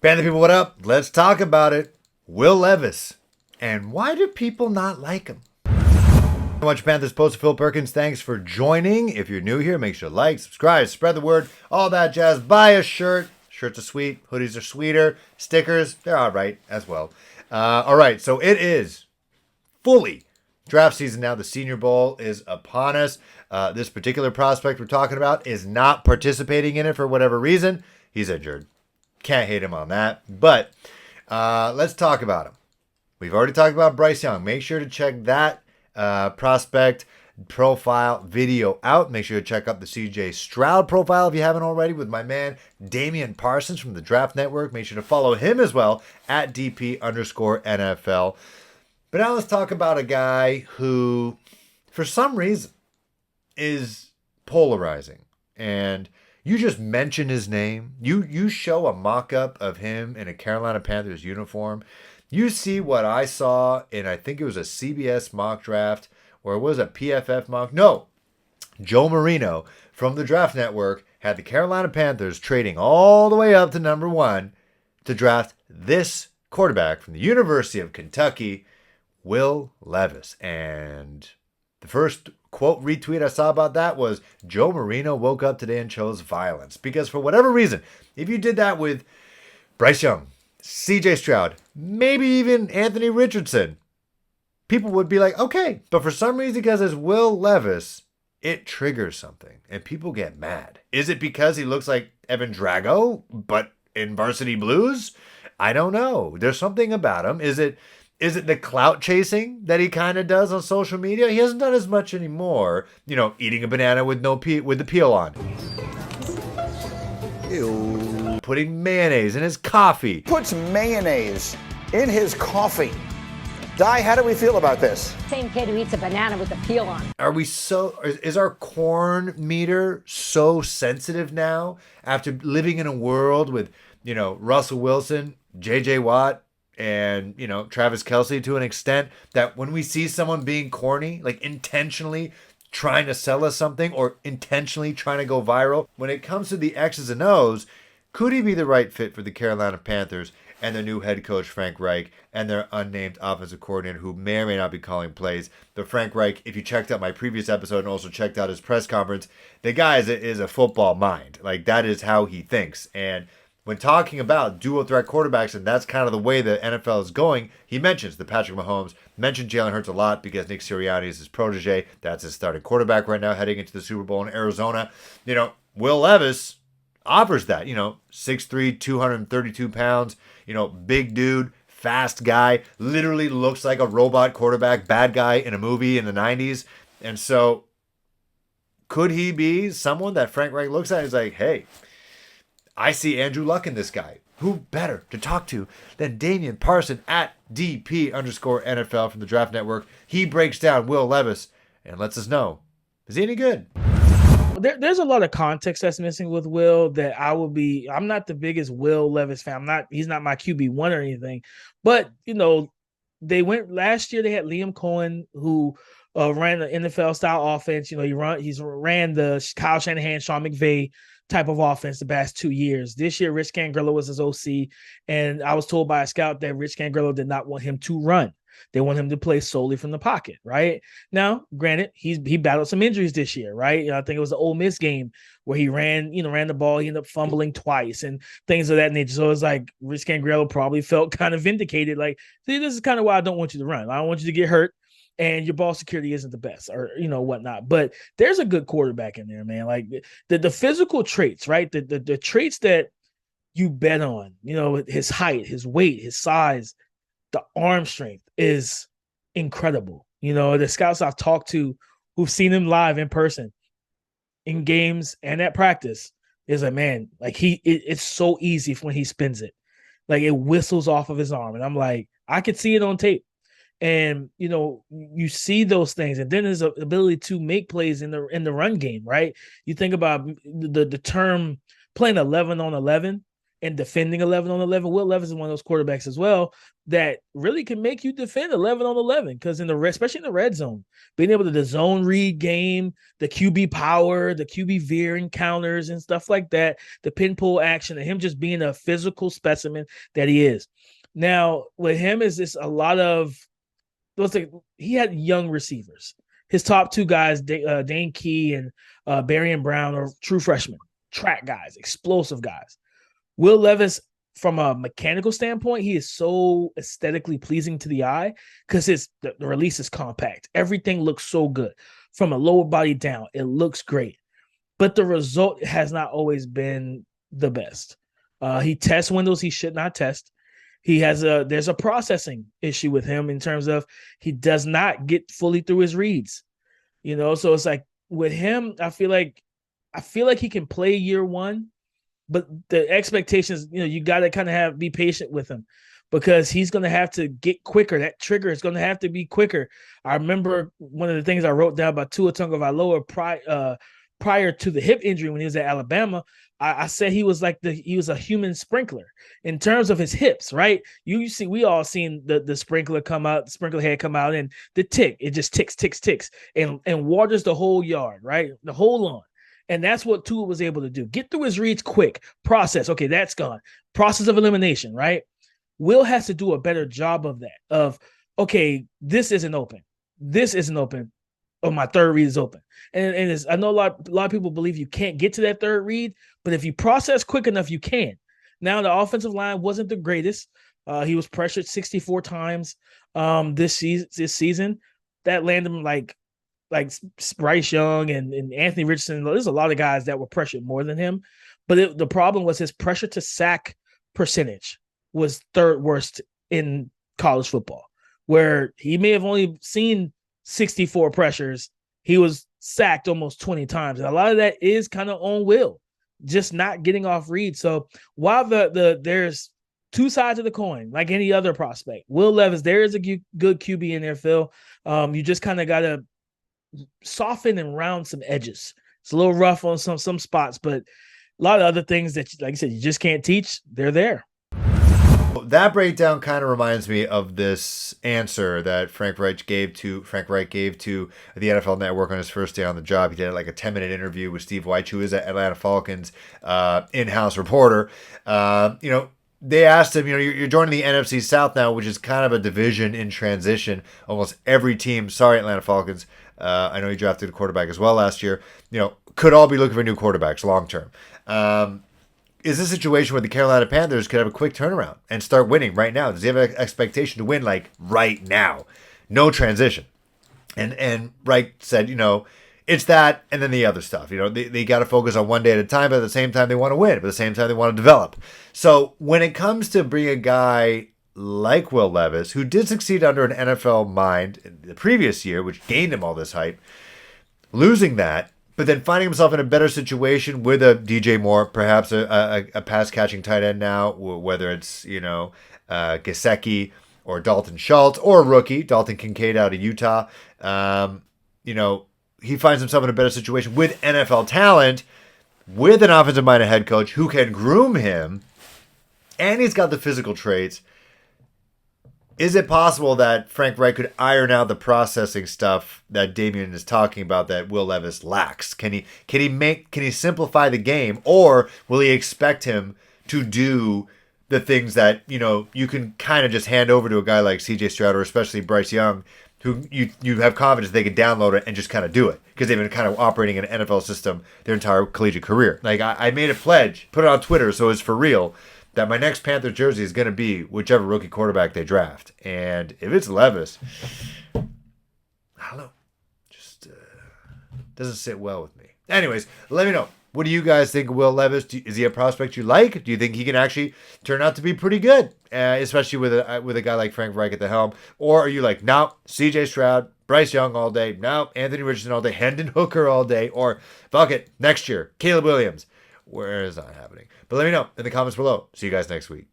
Panther people, what up? Let's talk about it. Will Levis. And why do people not like him? Much Panthers post Phil Perkins. Thanks for joining. If you're new here, make sure to like, subscribe, spread the word, all that jazz. Buy a shirt. Shirts are sweet. Hoodies are sweeter. Stickers, they're all right as well. All right, so it is fully draft season now. The Senior Bowl is upon us. This particular prospect we're talking about is not participating in it for whatever reason. He's injured. Can't hate him on that. But let's talk about him. We've already talked about Bryce Young. Make sure to check that prospect profile video out. Make sure to check out the CJ Stroud profile if you haven't already with my man Damian Parson from the Draft Network. Make sure to follow him as well at DP_NFL. But now let's talk about a guy who, for some reason, is polarizing. And you just mention his name. You show a mock-up of him in a Carolina Panthers uniform. You see what I saw in, I think it was a CBS mock draft, or it was a PFF mock. No, Joe Marino from the Draft Network had the Carolina Panthers trading all the way up to number 1 to draft this quarterback from the University of Kentucky, Will Levis. And the first quote retweet I saw about that was, Joe Marino woke up today and chose violence. Because for whatever reason, if you did that with Bryce Young, CJ Stroud, maybe even Anthony Richardson, people would be like, okay. But for some reason, because it's Will Levis, it triggers something and people get mad. Is it because he looks like Evan Drago, but in varsity blues? I don't know. There's something about him. Is it the clout chasing that he kind of does on social media? He hasn't done as much anymore. You know, eating a banana with with the peel on. Ew. Putting mayonnaise in his coffee. Puts mayonnaise in his coffee. Di, how do we feel about this? Same kid who eats a banana with the peel on. Is our corn meter so sensitive now after living in a world with, Russell Wilson, JJ Watt, and, Travis Kelce to an extent, that when we see someone being corny, like intentionally trying to sell us something or intentionally trying to go viral, when it comes to the X's and O's, could he be the right fit for the Carolina Panthers and their new head coach, Frank Reich, and their unnamed offensive coordinator who may or may not be calling plays? But Frank Reich, if you checked out my previous episode and also checked out his press conference, the guy is a football mind. Like, that is how he thinks. And when talking about dual threat quarterbacks, and that's kind of the way the NFL is going, he mentions the Patrick Mahomes, mentioned Jalen Hurts a lot because Nick Sirianni is his protege. That's his starting quarterback right now heading into the Super Bowl in Arizona. Will Levis offers that, 6'3", 232 pounds, big dude, fast guy, literally looks like a robot quarterback, bad guy in a movie in the 90s. And so could he be someone that Frank Reich looks at and is like, hey, I see Andrew Luck in this guy. Who better to talk to than Damian Parson at DP_NFL from the Draft Network? He breaks down Will Levis and lets us know, is he any good? There's a lot of context that's missing with Will that I'm not the biggest Will Levis fan. He's not my QB1 or anything. But, they went last year, they had Liam Cohen, who ran the NFL style offense. He's ran the Kyle Shanahan, Sean McVay type of offense the past 2 years. This year, Rich Gangrello was his OC, and I was told by a scout that Rich Gangrello did not want him to run. They want him to play solely from the pocket, right? Now, granted, he battled some injuries this year, right? I think it was the Ole Miss game where he ran the ball. He ended up fumbling twice and things of that nature. So it's like Rich Gangrello probably felt kind of vindicated. Like, see, this is kind of why I don't want you to run. I don't want you to get hurt, and your ball security isn't the best, or whatnot. But there's a good quarterback in there, man. Like the physical traits, right? The traits that you bet on, his height, his weight, his size, the arm strength is incredible. The scouts I've talked to who've seen him live in person, in games and at practice, is like, man, like it's so easy when he spins it. Like, it whistles off of his arm. And I'm like, I could see it on tape. And, you see those things. And then his ability to make plays in the run game, right? You think about the term playing 11 on 11. and defending 11 on 11. Will Levis is one of those quarterbacks as well that really can make you defend 11 on 11 because especially in the red zone, being able to the zone read game, the QB power, the QB veer encounters and stuff like that, the pin pull action, and him just being a physical specimen that he is. Now, with him is this a lot of he had young receivers. His top two guys, Dane Key and Barian Brown, are true freshmen, track guys, explosive guys. Will Levis, from a mechanical standpoint, he is so aesthetically pleasing to the eye because the release is compact. Everything looks so good. From a lower body down, it looks great. But the result has not always been the best. He tests windows he should not test. There's a processing issue with him in terms of he does not get fully through his reads. So it's like with him, I feel like he can play year one, but the expectations, you got to kind of be patient with him because he's going to have to get quicker. That trigger is going to have to be quicker. I remember one of the things I wrote down about Tua Tagovailoa prior to the hip injury when he was at Alabama. I said he was a human sprinkler in terms of his hips, right? We all seen the sprinkler come out, the sprinkler head come out, and the tick, it just ticks, and waters the whole yard, right? The whole lawn. And that's what Tua was able to do. Get through his reads quick, process. Okay, that's gone. Process of elimination, right? Will has to do a better job of that. Okay, this isn't open. This isn't open. Oh, my third read is open. And I know a lot of people believe you can't get to that third read, but if you process quick enough, you can. Now, the offensive line wasn't the greatest. He was pressured 64 times this season. That landed him like Bryce Young and Anthony Richardson. There's a lot of guys that were pressured more than him. But the problem was his pressure to sack percentage was third worst in college football, where he may have only seen 64 pressures. He was sacked almost 20 times. And a lot of that is kind of on Will, just not getting off read. So while there's two sides of the coin, like any other prospect, Will Levis, there is a good QB in there, Phil. You just kind of got to soften and round some edges. It's a little rough on some spots, but a lot of other things that, like I said, you just can't teach. They're there. That breakdown kind of reminds me of this answer that Frank Reich gave to the NFL Network on his first day on the job. He did like a 10-minute interview with Steve Wyche, who is an Atlanta Falcons in-house reporter. They asked him, you're joining the NFC South now, which is kind of a division in transition. Almost every team, sorry, Atlanta Falcons, I know you drafted a quarterback as well last year, could all be looking for new quarterbacks long term. Is this a situation where the Carolina Panthers could have a quick turnaround and start winning right now? Does he have an expectation to win like right now? No transition. And Reich said, it's that and then the other stuff. They got to focus on one day at a time, but at the same time they want to win. But at the same time they want to develop. So when it comes to bringing a guy like Will Levis, who did succeed under an NFL mind in the previous year, which gained him all this hype, losing that, but then finding himself in a better situation with a DJ Moore, perhaps a pass-catching tight end now, whether it's, Gesicki or Dalton Schultz or a rookie, Dalton Kincaid out of Utah. He finds himself in a better situation with NFL talent, with an offensive-minded head coach who can groom him, and he's got the physical traits. Is it possible that Frank Reich could iron out the processing stuff that Damian is talking about that Will Levis lacks? Can he simplify the game, or will he expect him to do the things that you can kind of just hand over to a guy like C.J. Stroud or especially Bryce Young, who you have confidence they can download it and just kind of do it because they've been kind of operating in an NFL system their entire collegiate career. Like I made a pledge, put it on Twitter, so it's for real, that my next Panther jersey is going to be whichever rookie quarterback they draft. And if it's Levis, I don't know. Just doesn't sit well with me. Anyways, let me know. What do you guys think of Will Levis? Is he a prospect you like? Do you think he can actually turn out to be pretty good, especially with a guy like Frank Reich at the helm? Or are you like, no, C.J. Stroud, Bryce Young all day, no, Anthony Richardson all day, Hendon Hooker all day, or fuck it, next year, Caleb Williams? Where is that happening? But let me know in the comments below. See you guys next week.